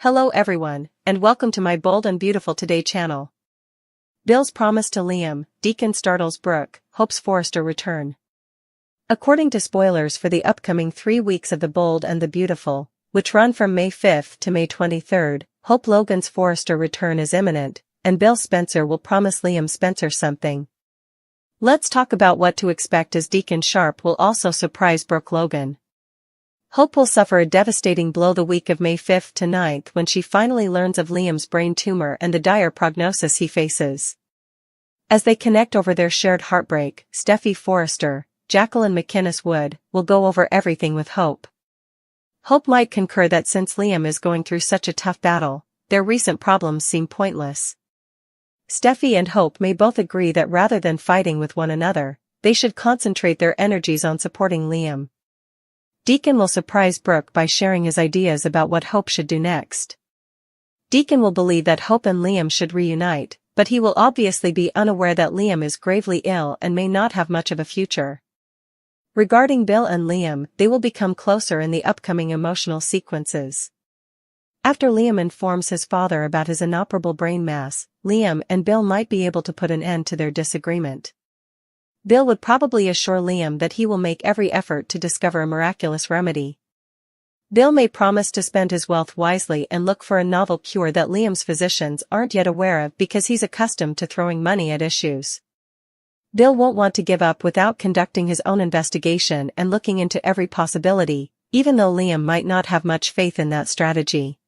Hello everyone, and welcome to my Bold and Beautiful Today channel. Bill's promise to Liam, Deacon startles Brooke, hopes Forrester return. According to spoilers for the upcoming 3 weeks of The Bold and the Beautiful, which run from May 5th to May 23rd, Hope Logan's Forrester return is imminent, and Bill Spencer will promise Liam Spencer something. Let's talk about what to expect, as Deacon Sharp will also surprise Brooke Logan. Hope will suffer a devastating blow the week of May 5th to 9th when she finally learns of Liam's brain tumor and the dire prognosis he faces. As they connect over their shared heartbreak, Steffy Forrester, Jacqueline McInnes Wood, will go over everything with Hope. Hope might concur that since Liam is going through such a tough battle, their recent problems seem pointless. Steffy and Hope may both agree that rather than fighting with one another, they should concentrate their energies on supporting Liam. Deacon will surprise Brooke by sharing his ideas about what Hope should do next. Deacon will believe that Hope and Liam should reunite, but he will obviously be unaware that Liam is gravely ill and may not have much of a future. Regarding Bill and Liam, they will become closer in the upcoming emotional sequences. After Liam informs his father about his inoperable brain mass, Liam and Bill might be able to put an end to their disagreement. Bill would probably assure Liam that he will make every effort to discover a miraculous remedy. Bill may promise to spend his wealth wisely and look for a novel cure that Liam's physicians aren't yet aware of because he's accustomed to throwing money at issues. Bill won't want to give up without conducting his own investigation and looking into every possibility, even though Liam might not have much faith in that strategy.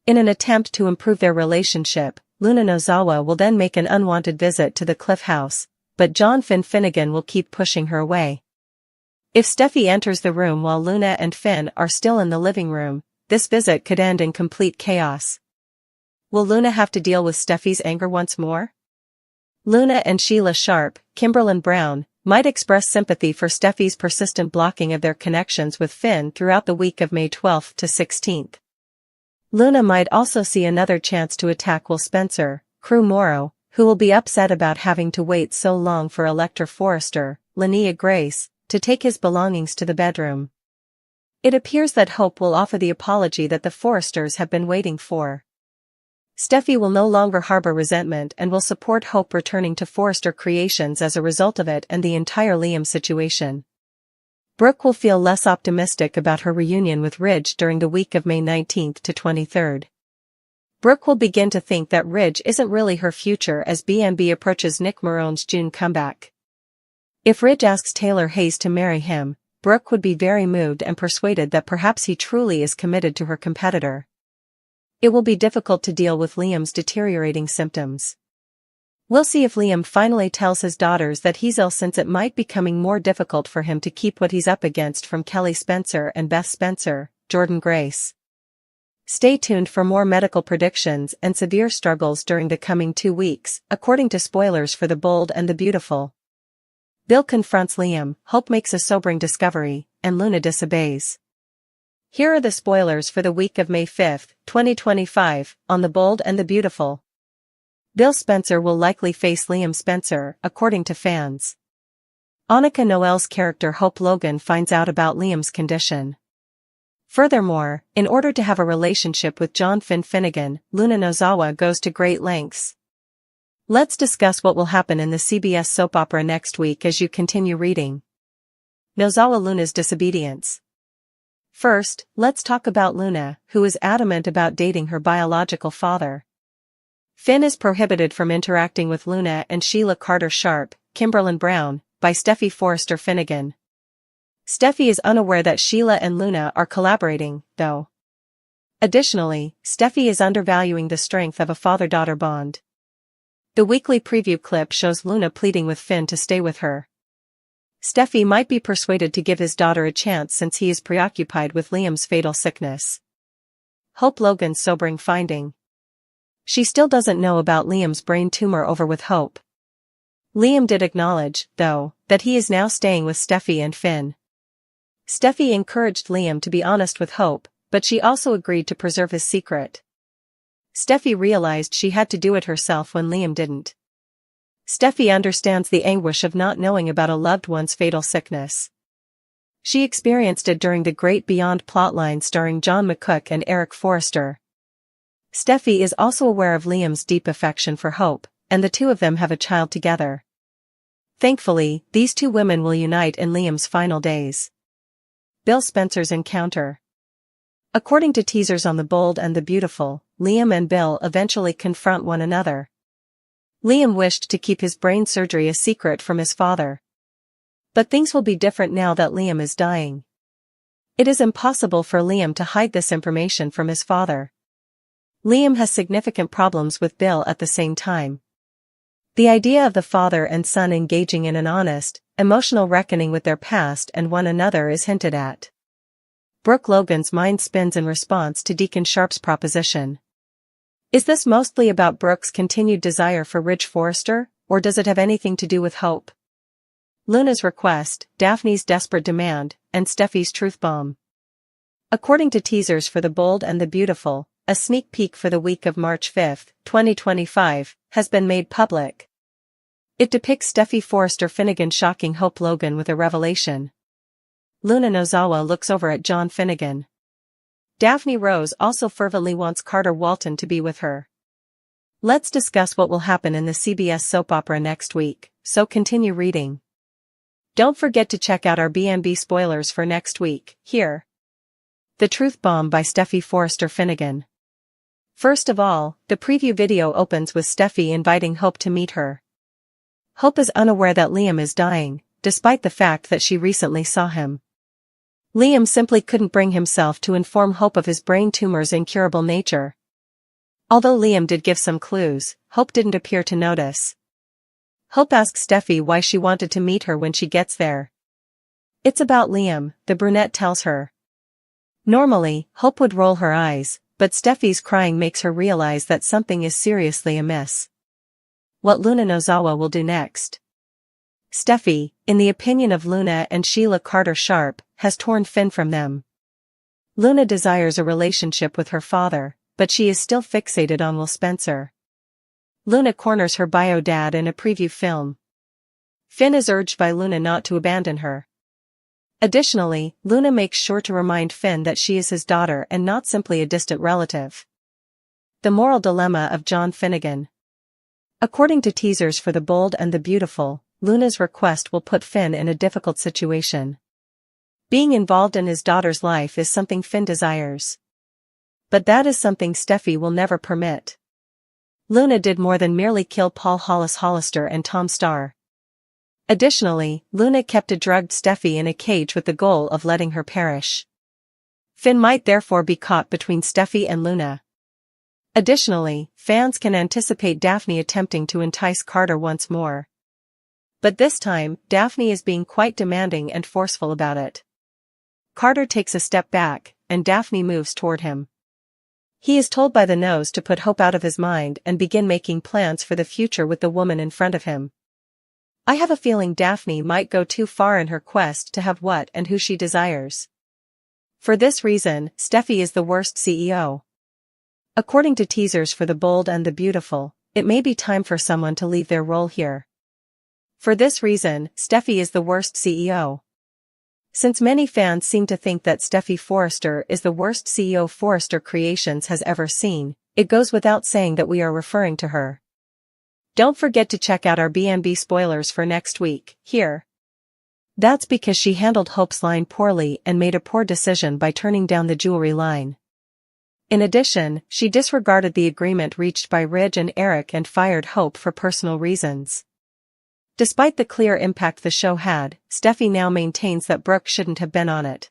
In an attempt to improve their relationship, Luna Nozawa will then make an unwanted visit to the Cliff House, but John Finn Finnegan will keep pushing her away. If Steffy enters the room while Luna and Finn are still in the living room, this visit could end in complete chaos. Will Luna have to deal with Steffy's anger once more? Luna and Sheila Sharp, Kimberlyn Brown, might express sympathy for Steffy's persistent blocking of their connections with Finn throughout the week of May 12th to 16th. Luna might also see another chance to attack Will Spencer, Crew Morrow, who will be upset about having to wait so long for Elector Forrester, Linnea Grace, to take his belongings to the bedroom. It appears that Hope will offer the apology that the Forresters have been waiting for. Steffy will no longer harbor resentment and will support Hope returning to Forrester Creations as a result of it and the entire Liam situation. Brooke will feel less optimistic about her reunion with Ridge during the week of May 19th to 23rd. Brooke will begin to think that Ridge isn't really her future as BMB approaches Nick Marone's June comeback. If Ridge asks Taylor Hayes to marry him, Brooke would be very moved and persuaded that perhaps he truly is committed to her competitor. It will be difficult to deal with Liam's deteriorating symptoms. We'll see if Liam finally tells his daughters that he's ill, since it might be becoming more difficult for him to keep what he's up against from Kelly Spencer and Beth Spencer, Jordan Grace. Stay tuned for more medical predictions and severe struggles during the coming 2 weeks, according to spoilers for The Bold and the Beautiful. Bill confronts Liam, Hope makes a sobering discovery, and Luna disobeys. Here are the spoilers for the week of May 5th, 2025, on The Bold and the Beautiful. Bill Spencer will likely face Liam Spencer, according to fans. Annika Noel's character Hope Logan finds out about Liam's condition. Furthermore, in order to have a relationship with John Finn Finnegan, Luna Nozawa goes to great lengths. Let's discuss what will happen in the CBS soap opera next week as you continue reading. Nozawa Luna's disobedience. First, let's talk about Luna, who is adamant about dating her biological father. Finn is prohibited from interacting with Luna and Sheila Carter Sharp, Kimberlyn Brown, by Steffy Forrester Finnegan. Steffy is unaware that Sheila and Luna are collaborating, though. Additionally, Steffy is undervaluing the strength of a father-daughter bond. The weekly preview clip shows Luna pleading with Finn to stay with her. Steffy might be persuaded to give his daughter a chance since he is preoccupied with Liam's fatal sickness. Hope Logan's sobering finding. She still doesn't know about Liam's brain tumor over with Hope. Liam did acknowledge, though, that he is now staying with Steffy and Finn. Steffy encouraged Liam to be honest with Hope, but she also agreed to preserve his secret. Steffy realized she had to do it herself when Liam didn't. Steffy understands the anguish of not knowing about a loved one's fatal sickness. She experienced it during The Great Beyond plotline starring John McCook and Eric Forrester. Steffy is also aware of Liam's deep affection for Hope, and the two of them have a child together. Thankfully, these two women will unite in Liam's final days. Bill Spencer's encounter. According to teasers on The Bold and the Beautiful, Liam and Bill eventually confront one another. Liam wished to keep his brain surgery a secret from his father. But things will be different now that Liam is dying. It is impossible for Liam to hide this information from his father. Liam has significant problems with Bill at the same time. The idea of the father and son engaging in an honest, emotional reckoning with their past and one another is hinted at. Brooke Logan's mind spins in response to Deacon Sharp's proposition. Is this mostly about Brooke's continued desire for Ridge Forrester, or does it have anything to do with Hope? Luna's request, Daphne's desperate demand, and Steffy's truth bomb. According to teasers for The Bold and the Beautiful, a sneak peek for the week of March 5, 2025, has been made public. It depicts Steffy Forrester Finnegan shocking Hope Logan with a revelation. Luna Nozawa looks over at John Finnegan. Daphne Rose also fervently wants Carter Walton to be with her. Let's discuss what will happen in the CBS soap opera next week, so continue reading. Don't forget to check out our BNB spoilers for next week, here. The Truth Bomb by Steffy Forrester Finnegan. First of all, the preview video opens with Steffy inviting Hope to meet her. Hope is unaware that Liam is dying, despite the fact that she recently saw him. Liam simply couldn't bring himself to inform Hope of his brain tumor's incurable nature. Although Liam did give some clues, Hope didn't appear to notice. Hope asks Steffy why she wanted to meet her when she gets there. It's about Liam, the brunette tells her. Normally, Hope would roll her eyes, but Steffy's crying makes her realize that something is seriously amiss. What Luna Nozawa will do next. Steffy, in the opinion of Luna and Sheila Carter Sharp, has torn Finn from them. Luna desires a relationship with her father, but she is still fixated on Will Spencer. Luna corners her bio dad in a preview film. Finn is urged by Luna not to abandon her. Additionally, Luna makes sure to remind Finn that she is his daughter and not simply a distant relative. The moral dilemma of John Finnegan. According to teasers for The Bold and the Beautiful, Luna's request will put Finn in a difficult situation. Being involved in his daughter's life is something Finn desires. But that is something Steffy will never permit. Luna did more than merely kill Paul Hollis Hollister and Tom Starr. Additionally, Luna kept a drugged Steffy in a cage with the goal of letting her perish. Finn might therefore be caught between Steffy and Luna. Additionally, fans can anticipate Daphne attempting to entice Carter once more. But this time, Daphne is being quite demanding and forceful about it. Carter takes a step back, and Daphne moves toward him. He is told by the nose to put Hope out of his mind and begin making plans for the future with the woman in front of him. I have a feeling Daphne might go too far in her quest to have what and who she desires. For this reason, Steffy is the worst CEO. According to teasers for The Bold and the Beautiful, it may be time for someone to leave their role here. For this reason, Steffy is the worst CEO. Since many fans seem to think that Steffy Forrester is the worst CEO Forrester Creations has ever seen, it goes without saying that we are referring to her. Don't forget to check out our BNB spoilers for next week, here. That's because she handled Hope's line poorly and made a poor decision by turning down the jewelry line. In addition, she disregarded the agreement reached by Ridge and Eric and fired Hope for personal reasons. Despite the clear impact the show had, Steffy now maintains that Brooke shouldn't have been on it.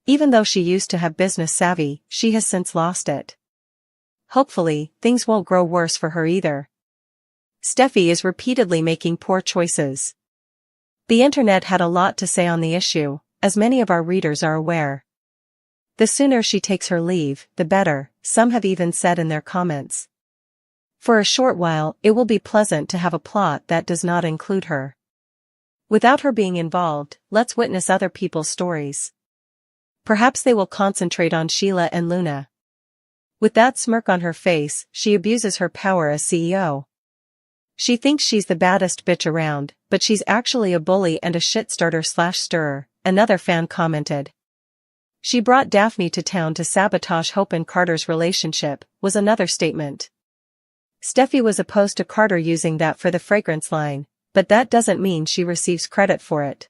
Even though she used to have business savvy, she has since lost it. Hopefully, things won't grow worse for her either. Steffy is repeatedly making poor choices. The internet had a lot to say on the issue, as many of our readers are aware. The sooner she takes her leave, the better, some have even said in their comments. For a short while, it will be pleasant to have a plot that does not include her. Without her being involved, let's witness other people's stories. Perhaps they will concentrate on Sheila and Luna. With that smirk on her face, she abuses her power as CEO. She thinks she's the baddest bitch around, but she's actually a bully and a shitstarter/stirrer, another fan commented. "She brought Daphne to town to sabotage Hope and Carter's relationship," was another statement. Steffy was opposed to Carter using that for the fragrance line, but that doesn't mean she receives credit for it.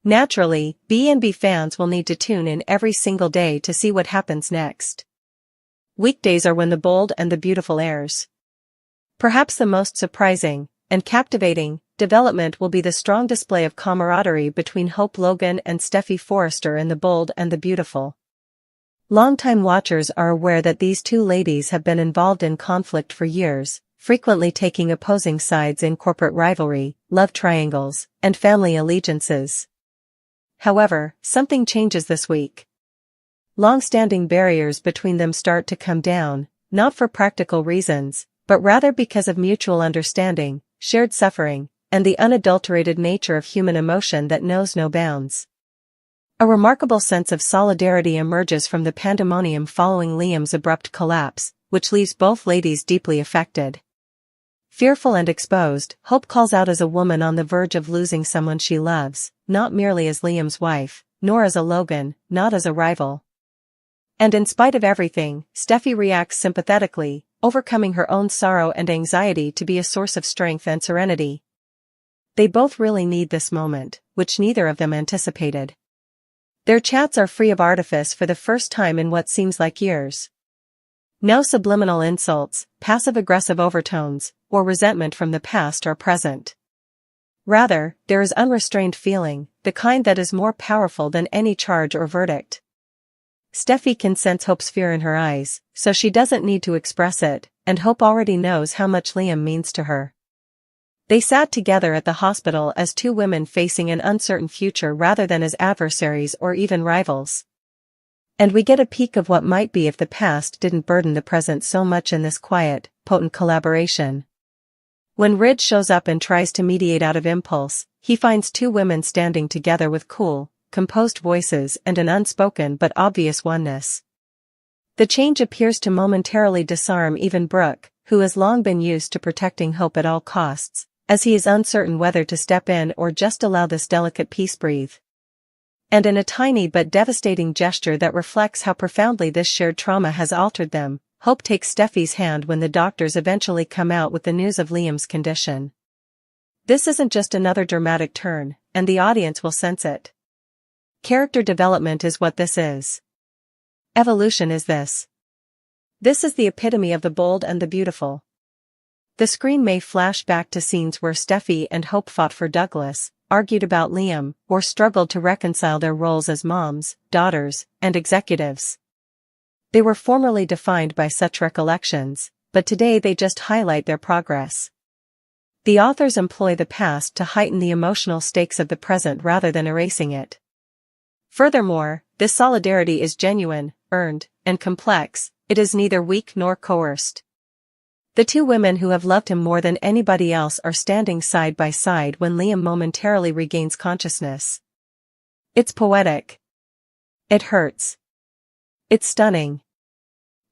Naturally, B&B fans will need to tune in every single day to see what happens next. Weekdays are when The Bold and the Beautiful airs. Perhaps the most surprising and captivating development will be the strong display of camaraderie between Hope Logan and Steffy Forrester in The Bold and the Beautiful. Longtime watchers are aware that these two ladies have been involved in conflict for years, frequently taking opposing sides in corporate rivalry, love triangles, and family allegiances. However, something changes this week. Long-standing barriers between them start to come down, not for practical reasons, but rather because of mutual understanding, shared suffering, and the unadulterated nature of human emotion that knows no bounds. A remarkable sense of solidarity emerges from the pandemonium following Liam's abrupt collapse, which leaves both ladies deeply affected. Fearful and exposed, Hope calls out as a woman on the verge of losing someone she loves, not merely as Liam's wife, nor as a Logan, not as a rival. And in spite of everything, Steffy reacts sympathetically, overcoming her own sorrow and anxiety to be a source of strength and serenity. They both really need this moment, which neither of them anticipated. Their chats are free of artifice for the first time in what seems like years. No subliminal insults, passive-aggressive overtones, or resentment from the past are present. Rather, there is unrestrained feeling, the kind that is more powerful than any charge or verdict. Steffy can sense Hope's fear in her eyes, so she doesn't need to express it, and Hope already knows how much Liam means to her. They sat together at the hospital as two women facing an uncertain future rather than as adversaries or even rivals. And we get a peek of what might be if the past didn't burden the present so much in this quiet, potent collaboration. When Ridge shows up and tries to mediate out of impulse, he finds two women standing together with cool, composed voices and an unspoken but obvious oneness. The change appears to momentarily disarm even Brooke, who has long been used to protecting Hope at all costs, as he is uncertain whether to step in or just allow this delicate peace breathe. And in a tiny but devastating gesture that reflects how profoundly this shared trauma has altered them, Hope takes Steffy's hand when the doctors eventually come out with the news of Liam's condition. This isn't just another dramatic turn, and the audience will sense it. Character development is what this is. Evolution is this. This is the epitome of The Bold and the Beautiful. The screen may flash back to scenes where Steffy and Hope fought for Douglas, argued about Liam, or struggled to reconcile their roles as moms, daughters, and executives. They were formerly defined by such recollections, but today they just highlight their progress. The authors employ the past to heighten the emotional stakes of the present rather than erasing it. Furthermore, this solidarity is genuine, earned, and complex. It is neither weak nor coerced. The two women who have loved him more than anybody else are standing side by side when Liam momentarily regains consciousness. It's poetic. It hurts. It's stunning.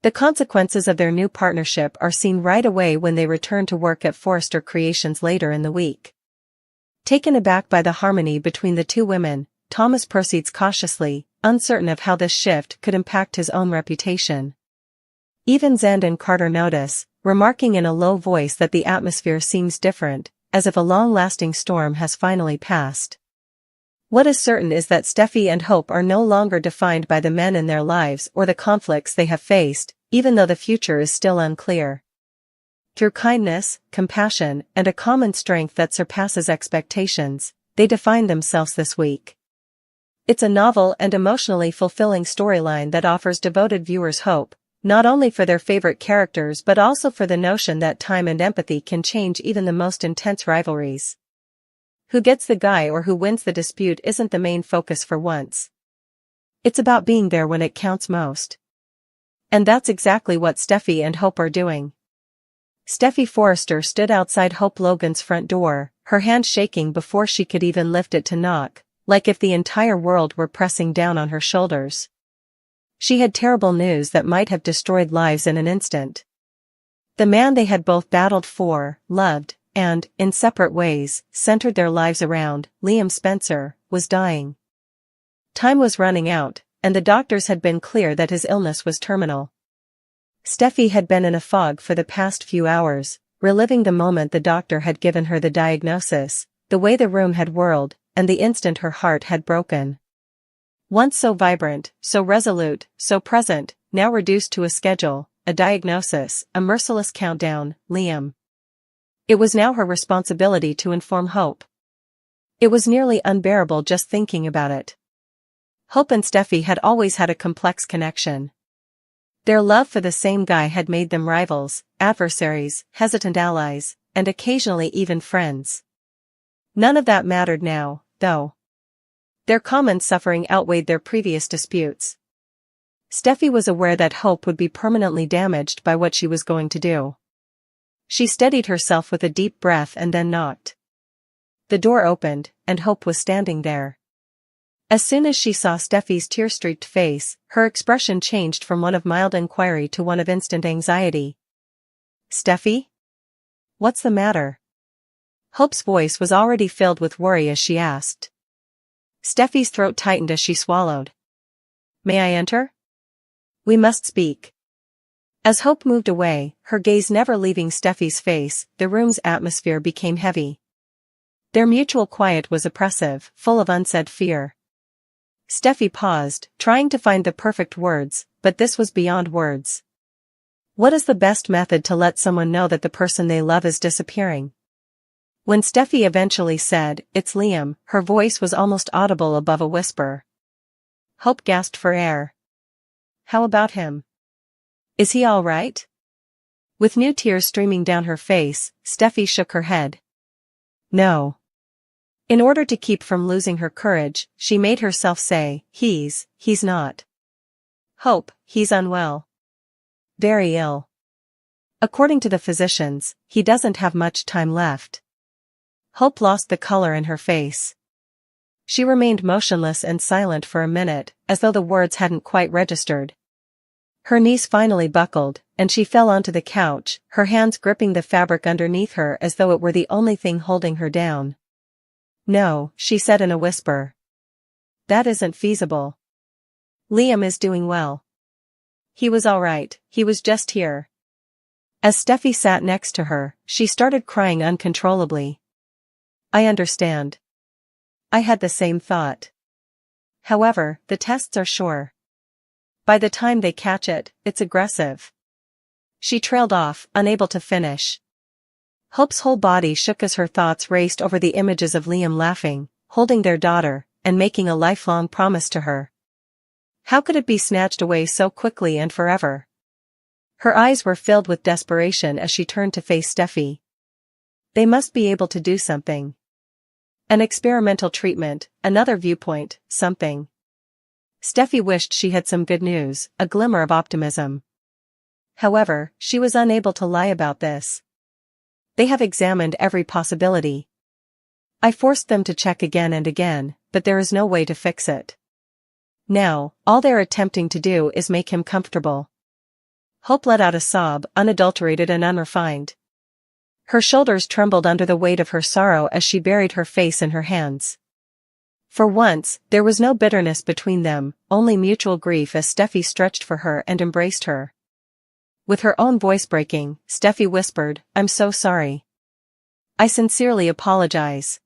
The consequences of their new partnership are seen right away when they return to work at Forrester Creations later in the week. Taken aback by the harmony between the two women, Thomas proceeds cautiously, uncertain of how this shift could impact his own reputation. Even Zend and Carter notice, remarking in a low voice that the atmosphere seems different, as if a long-lasting storm has finally passed. What is certain is that Steffy and Hope are no longer defined by the men in their lives or the conflicts they have faced, even though the future is still unclear. Through kindness, compassion, and a common strength that surpasses expectations, they define themselves this week. It's a novel and emotionally fulfilling storyline that offers devoted viewers hope, not only for their favorite characters but also for the notion that time and empathy can change even the most intense rivalries. Who gets the guy or who wins the dispute isn't the main focus for once. It's about being there when it counts most. And that's exactly what Steffy and Hope are doing. Steffy Forrester stood outside Hope Logan's front door, her hand shaking before she could even lift it to knock, like if the entire world were pressing down on her shoulders. She had terrible news that might have destroyed lives in an instant. The man they had both battled for, loved, and, in separate ways, centered their lives around, Liam Spencer, was dying. Time was running out, and the doctors had been clear that his illness was terminal. Steffi had been in a fog for the past few hours, reliving the moment the doctor had given her the diagnosis, the way the room had whirled, and the instant her heart had broken. Once so vibrant, so resolute, so present, now reduced to a schedule, a diagnosis, a merciless countdown, Liam. It was now her responsibility to inform Hope. It was nearly unbearable just thinking about it. Hope and Steffi had always had a complex connection. Their love for the same guy had made them rivals, adversaries, hesitant allies, and occasionally even friends. None of that mattered now, though. Their common suffering outweighed their previous disputes. Steffi was aware that Hope would be permanently damaged by what she was going to do. She steadied herself with a deep breath and then knocked. The door opened, and Hope was standing there. As soon as she saw Steffi's tear-streaked face, her expression changed from one of mild inquiry to one of instant anxiety. "Steffi? What's the matter?" Hope's voice was already filled with worry as she asked. Steffi's throat tightened as she swallowed. "May I enter? We must speak." As Hope moved away, her gaze never leaving Steffi's face, the room's atmosphere became heavy. Their mutual quiet was oppressive, full of unsaid fear. Steffi paused, trying to find the perfect words, but this was beyond words. What is the best method to let someone know that the person they love is disappearing? When Steffi eventually said, "It's Liam," her voice was almost audible above a whisper. Hope gasped for air. "How about him? Is he all right?" With new tears streaming down her face, Steffi shook her head. "No." In order to keep from losing her courage, she made herself say, he's not. "Hope, he's unwell. Very ill. According to the physicians, he doesn't have much time left." Hope lost the color in her face. She remained motionless and silent for a minute, as though the words hadn't quite registered. Her knees finally buckled, and she fell onto the couch, her hands gripping the fabric underneath her as though it were the only thing holding her down. "No," she said in a whisper. "That isn't feasible. Liam is doing well. He was all right, he was just here." As Steffi sat next to her, she started crying uncontrollably. "I understand. I had the same thought. However, the tests are sure. By the time they catch it, it's aggressive." She trailed off, unable to finish. Hope's whole body shook as her thoughts raced over the images of Liam laughing, holding their daughter, and making a lifelong promise to her. How could it be snatched away so quickly and forever? Her eyes were filled with desperation as she turned to face Steffi. They must be able to do something. An experimental treatment, another viewpoint, something. Steffi wished she had some good news, a glimmer of optimism. However, she was unable to lie about this. "They have examined every possibility. I forced them to check again and again, but there is no way to fix it. Now, all they're attempting to do is make him comfortable." Hope let out a sob, unadulterated and unrefined. Her shoulders trembled under the weight of her sorrow as she buried her face in her hands. For once, there was no bitterness between them, only mutual grief as Steffi stretched for her and embraced her. With her own voice breaking, Steffi whispered, "I'm so sorry. I sincerely apologize."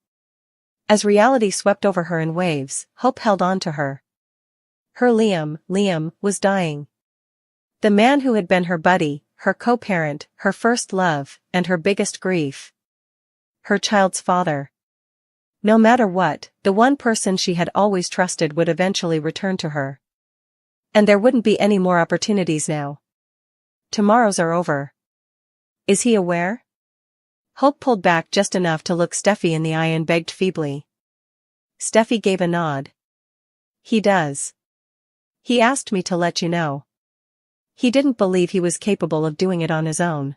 As reality swept over her in waves, Hope held on to her. Her Liam, was dying. The man who had been her buddy, her co-parent, her first love, and her biggest grief. Her child's father. No matter what, the one person she had always trusted would eventually return to her. And there wouldn't be any more opportunities now. Tomorrows are over. Is he aware? Hope pulled back just enough to look Steffi in the eye and begged feebly. Steffi gave a nod. "He does. He asked me to let you know. He didn't believe he was capable of doing it on his own.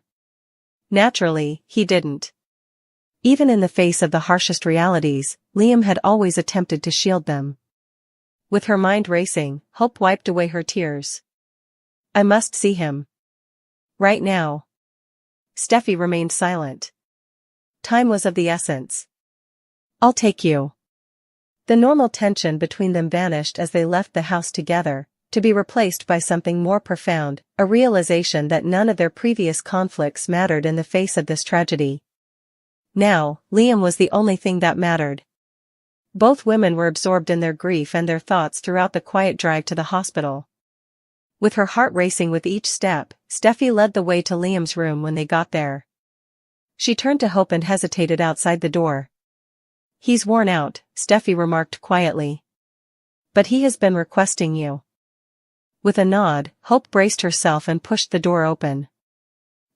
Naturally, he didn't. Even in the face of the harshest realities, Liam had always attempted to shield them." With her mind racing, Hope wiped away her tears. "I must see him. Right now." Steffi remained silent. Time was of the essence. "I'll take you." The normal tension between them vanished as they left the house together, to be replaced by something more profound, a realization that none of their previous conflicts mattered in the face of this tragedy. Now, Liam was the only thing that mattered. Both women were absorbed in their grief and their thoughts throughout the quiet drive to the hospital. With her heart racing with each step, Steffy led the way to Liam's room when they got there. She turned to Hope and hesitated outside the door. "He's worn out," Steffy remarked quietly. "But he has been requesting you." With a nod, Hope braced herself and pushed the door open.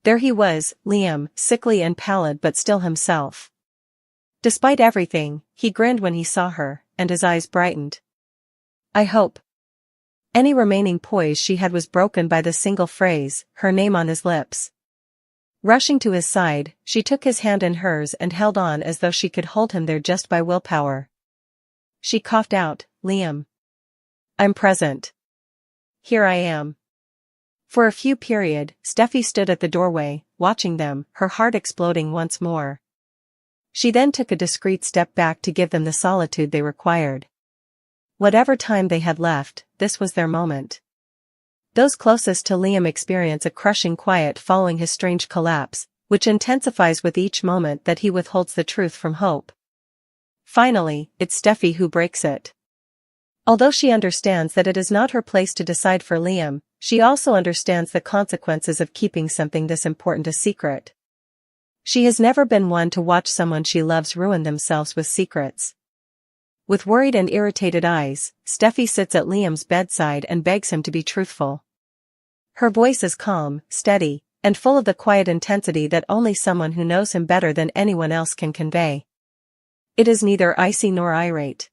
There he was, Liam, sickly and pallid but still himself. Despite everything, he grinned when he saw her, and his eyes brightened. "I hope." Any remaining poise she had was broken by the single phrase, her name on his lips. Rushing to his side, she took his hand in hers and held on as though she could hold him there just by willpower. She coughed out, "Liam. I'm present. Here I am." For a few period, Steffy stood at the doorway, watching them, her heart exploding once more. She then took a discreet step back to give them the solitude they required. Whatever time they had left, this was their moment. Those closest to Liam experience a crushing quiet following his strange collapse, which intensifies with each moment that he withholds the truth from Hope. Finally, it's Steffy who breaks it. Although she understands that it is not her place to decide for Liam, she also understands the consequences of keeping something this important a secret. She has never been one to watch someone she loves ruin themselves with secrets. With worried and irritated eyes, Steffy sits at Liam's bedside and begs him to be truthful. Her voice is calm, steady, and full of the quiet intensity that only someone who knows him better than anyone else can convey. It is neither icy nor irate.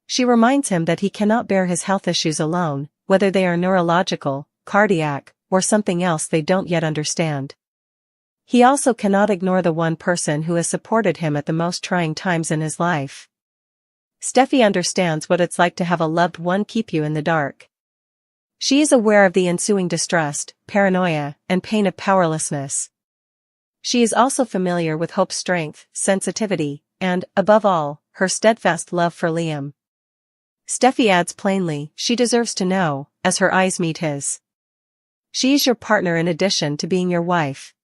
She reminds him that he cannot bear his health issues alone, whether they are neurological, cardiac, or something else they don't yet understand. He also cannot ignore the one person who has supported him at the most trying times in his life. Steffy understands what it's like to have a loved one keep you in the dark. She is aware of the ensuing distress, paranoia, and pain of powerlessness. She is also familiar with Hope's strength, sensitivity, and, above all, her steadfast love for Liam. Steffy adds plainly, she deserves to know, as her eyes meet his. She is your partner in addition to being your wife.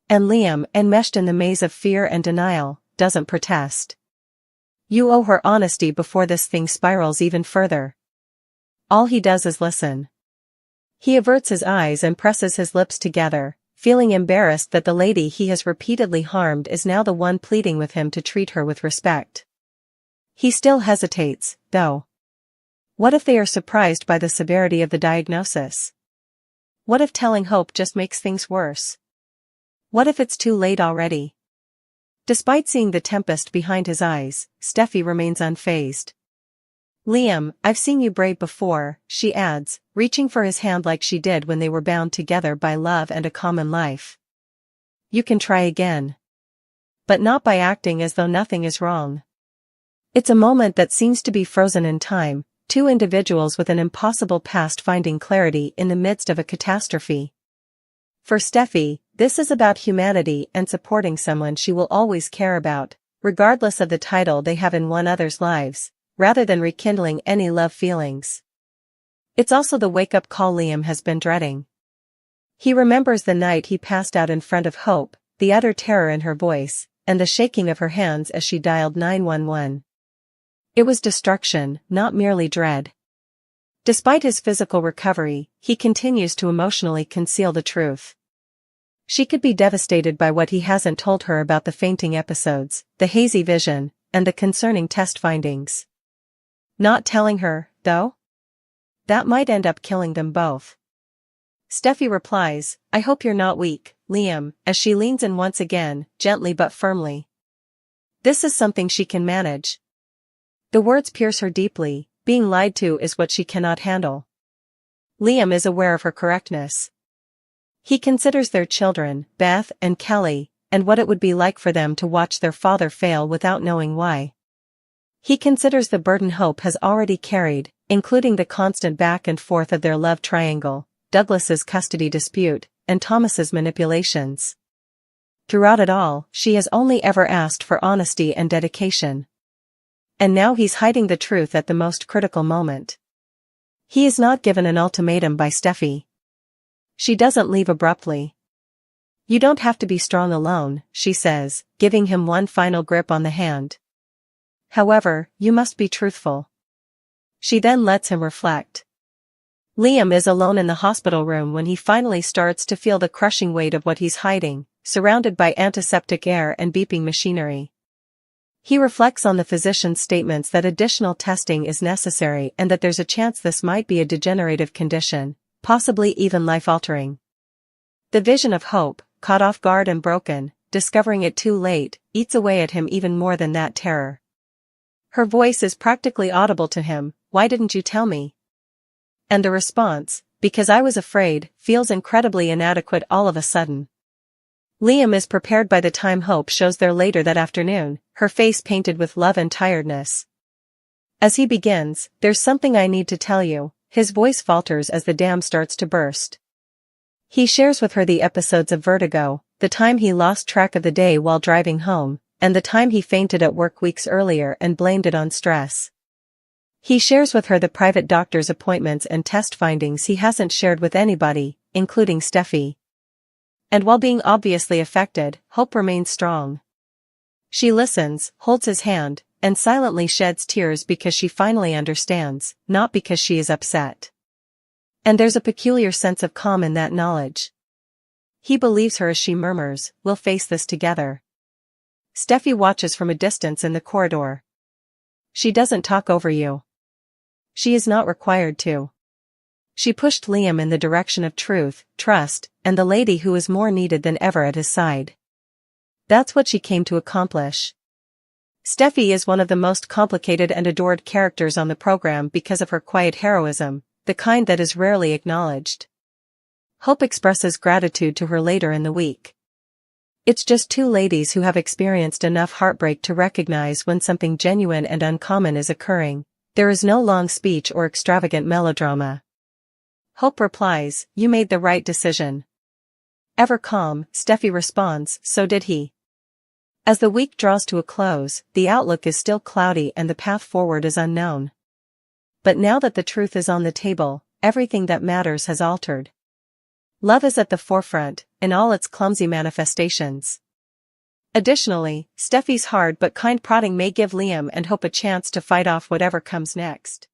And Liam, enmeshed in the maze of fear and denial, doesn't protest. You owe her honesty before this thing spirals even further. All he does is listen. He averts his eyes and presses his lips together, feeling embarrassed that the lady he has repeatedly harmed is now the one pleading with him to treat her with respect. He still hesitates, though. What if they are surprised by the severity of the diagnosis? What if telling Hope just makes things worse? What if it's too late already? Despite seeing the tempest behind his eyes, Steffy remains unfazed. Liam, I've seen you brave before, she adds, reaching for his hand like she did when they were bound together by love and a common life. You can try again. But not by acting as though nothing is wrong. It's a moment that seems to be frozen in time, two individuals with an impossible past finding clarity in the midst of a catastrophe. For Steffy, this is about humanity and supporting someone she will always care about, regardless of the title they have in one other's lives, rather than rekindling any love feelings. It's also the wake-up call Liam has been dreading. He remembers the night he passed out in front of Hope, the utter terror in her voice, and the shaking of her hands as she dialed 911. It was destruction, not merely dread. Despite his physical recovery, he continues to emotionally conceal the truth. She could be devastated by what he hasn't told her about the fainting episodes, the hazy vision, and the concerning test findings. Not telling her, though? That might end up killing them both. Steffy replies, I hope you're not weak, Liam, as she leans in once again, gently but firmly. This is something she can manage. The words pierce her deeply, being lied to is what she cannot handle. Liam is aware of her correctness. He considers their children, Beth and Kelly, and what it would be like for them to watch their father fail without knowing why. He considers the burden Hope has already carried, including the constant back and forth of their love triangle, Douglas's custody dispute, and Thomas's manipulations. Throughout it all, she has only ever asked for honesty and dedication. And now he's hiding the truth at the most critical moment. He is not given an ultimatum by Steffy. She doesn't leave abruptly. You don't have to be strong alone, she says, giving him one final grip on the hand. However, you must be truthful. She then lets him reflect. Liam is alone in the hospital room when he finally starts to feel the crushing weight of what he's hiding, surrounded by antiseptic air and beeping machinery. He reflects on the physician's statements that additional testing is necessary and that there's a chance this might be a degenerative condition, possibly even life-altering. The vision of Hope, caught off guard and broken, discovering it too late, eats away at him even more than that terror. Her voice is practically audible to him, "Why didn't you tell me?" And the response, "Because I was afraid," feels incredibly inadequate all of a sudden. Liam is prepared by the time Hope shows there later that afternoon, her face painted with love and tiredness. As he begins, "There's something I need to tell you," his voice falters as the dam starts to burst. He shares with her the episodes of vertigo, the time he lost track of the day while driving home, and the time he fainted at work weeks earlier and blamed it on stress. He shares with her the private doctor's appointments and test findings he hasn't shared with anybody, including Steffy. And while being obviously affected, Hope remains strong. She listens, holds his hand, and silently sheds tears because she finally understands, not because she is upset. And there's a peculiar sense of calm in that knowledge. He believes her as she murmurs, "We'll face this together." Steffy watches from a distance in the corridor. She doesn't talk over you. She is not required to. She pushed Liam in the direction of truth, trust, and the lady who is more needed than ever at his side. That's what she came to accomplish. Steffy is one of the most complicated and adored characters on the program because of her quiet heroism, the kind that is rarely acknowledged. Hope expresses gratitude to her later in the week. It's just two ladies who have experienced enough heartbreak to recognize when something genuine and uncommon is occurring. There is no long speech or extravagant melodrama. Hope replies, "You made the right decision." Ever calm, Steffy responds, "So did he." As the week draws to a close, the outlook is still cloudy and the path forward is unknown. But now that the truth is on the table, everything that matters has altered. Love is at the forefront, in all its clumsy manifestations. Additionally, Steffy's hard but kind prodding may give Liam and Hope a chance to fight off whatever comes next.